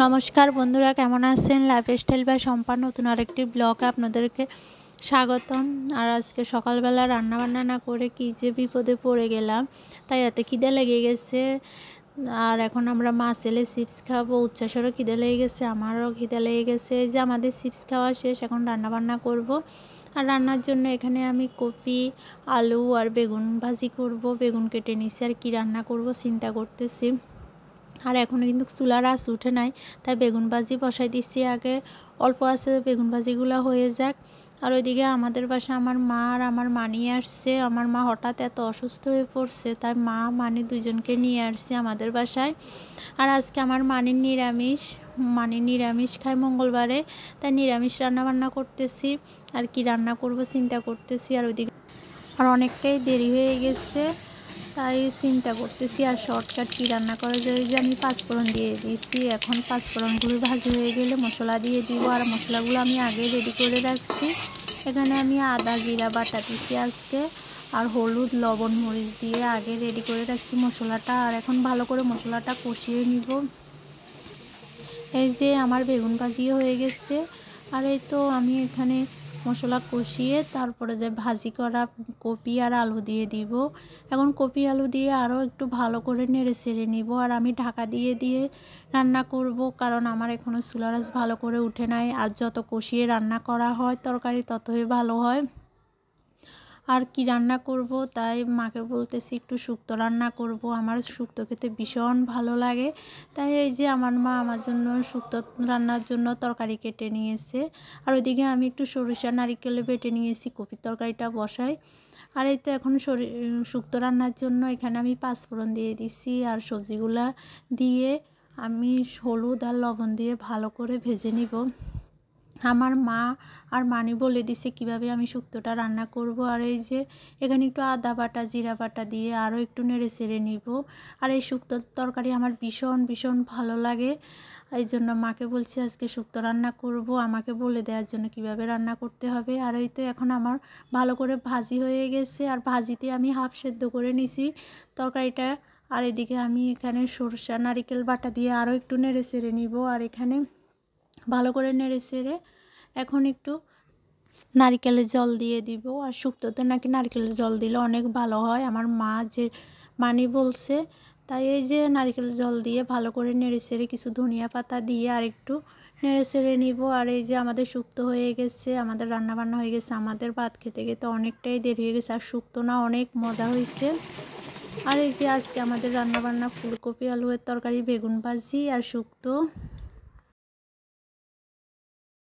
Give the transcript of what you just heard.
নমস্কার বন্ধুরা, কেমন আছেন? লাইফস্টাইল বাই শম্পা নতুন আরেকটি ব্লগে আপনাদেরকে স্বাগতম। আর আজকে সকালবেলা রান্নাবান্না না করে কী যে বিপদে পড়ে গেলাম, তাই এত খিদে লেগে গেছে। আর এখন আমরা মাছ এলে চিপস খাবো, উচ্ছ্বাসেরও খিদে লেগে গেছে, আমারও খিদে লেগে গেছে। এই যে আমাদের চিপস খাওয়া শেষ, এখন রান্নাবান্না করব। আর রান্নার জন্য এখানে আমি কপি, আলু আর বেগুন ভাজি করব। বেগুন কেটে নিছি, আর কি রান্না করব চিন্তা করতেছি। আর এখনও কিন্তু চুলার আঁচ উঠে নাই, তাই বেগুন ভাজি বসাই দিচ্ছি। আগে অল্প আছে বেগুন ভাজিগুলো হয়ে যাক। আর ওইদিকে আমাদের বাসায় আমার মা আর আমার মানি আসছে। আমার মা হঠাৎ এত অসুস্থ হয়ে পড়ছে, তাই মা মানি দুজনকে নিয়ে আসছে আমাদের বাসায়। আর আজকে আমার মানি নিরামিষ খায় মঙ্গলবারে, তাই নিরামিষ রান্নাবান্না করতেছি। আর কি রান্না করব চিন্তা করতেছি। আর ওইদিকে আর অনেকটাই দেরি হয়ে গেছে, তাই চিন্তা করতেছি আর শর্টকাট কী রান্না করা যায়। যে আমি পাঁচফোড়ন দিয়ে দিয়েছি, এখন পাঁচফোড়নগুলো ভাজি হয়ে গেলে মশলা দিয়ে দিব। আর মশলাগুলো আমি আগে রেডি করে রাখছি। এখানে আমি আদা জিরা বাটা দিচ্ছি আজকে, আর হলুদ লবণ মরিচ দিয়ে আগে রেডি করে রাখছি মশলাটা। আর এখন ভালো করে মশলাটা কষিয়ে নিব। এই যে আমার বেগুন ভাজিও হয়ে গেছে। আর এই তো আমি এখানে মশলা কষিয়ে তারপরে যে ভাজি করা কপি আর আলু দিয়ে দিব। এখন কপি আলু দিয়ে আরও একটু ভালো করে নেড়ে চেড়ে নিব। আর আমি ঢাকা দিয়ে দিয়ে রান্না করব, কারণ আমার এখনও চুলার আঁচ ভালো করে উঠে নাই। আর যত কষিয়ে রান্না করা হয় তরকারি ততই ভালো হয়। আর কি রান্না করব, তাই মাকে বলতেছি একটু শুক্তো রান্না করব। আমার শুক্তো খেতে ভীষণ ভালো লাগে, তাই এই যে আমার মা আমার জন্য শুক্তো রান্নার জন্য তরকারি কেটে নিয়েছে। আর ওইদিকে আমি একটু সরিষা নারিকেলে বেটে নিয়েছি, কপির তরকারিটা বসাই। আর এই তো এখন শুক্তো রান্নার জন্য এখানে আমি পাঁচফোড়ন দিয়ে দিছি। আর সবজিগুলা দিয়ে আমি হলুদ আর লবণ দিয়ে ভালো করে ভেজে নিব। আমার মা আর মানি বলে দিছে কিভাবে আমি শুক্তোটা রান্না করব। আর এই যে এখানে একটু আদা বাটা জিরা বাটা দিয়ে আরও একটু নেড়ে চেড়ে নিব। আর এই শুক্তোর তরকারি আমার ভীষণ ভীষণ ভালো লাগে, এই জন্য মাকে বলছি আজকে শুক্তো রান্না করব, আমাকে বলে দেওয়ার জন্য কিভাবে রান্না করতে হবে। আর এই তো এখন আমার ভালো করে ভাজি হয়ে গেছে, আর ভাজিতে আমি হাফ সেদ্ধ করে নিছি তরকারিটা। আর এদিকে আমি এখানে সরষা নারিকেল বাটা দিয়ে আরও একটু নেড়ে চেড়ে নিব। আর এখানে ভালো করে নেড়ে চেড়ে এখন একটু নারকেলের জল দিয়ে দিব। আর শুক্তোতে নাকি নারকেলের জল দিলে অনেক ভালো হয়, আমার মা যে মানি বলছে। তাই এই যে নারকেলের জল দিয়ে ভালো করে নেড়ে চেড়ে কিছু ধনিয়া পাতা দিয়ে আর একটু নেড়ে চেড়ে নিব। আর এই যে আমাদের শুক্তো হয়ে গেছে, আমাদের রান্নাবান্না হয়ে গেছে। আমাদের ভাত খেতে খেতে অনেকটাই দেরি হয়ে গেছে, আর শুক্তো না অনেক মজা হয়েছে। আর এই যে আজকে আমাদের রান্নাবান্না ফুলকপি আলুর তরকারি বেগুন ভাজি আর শুক্তো।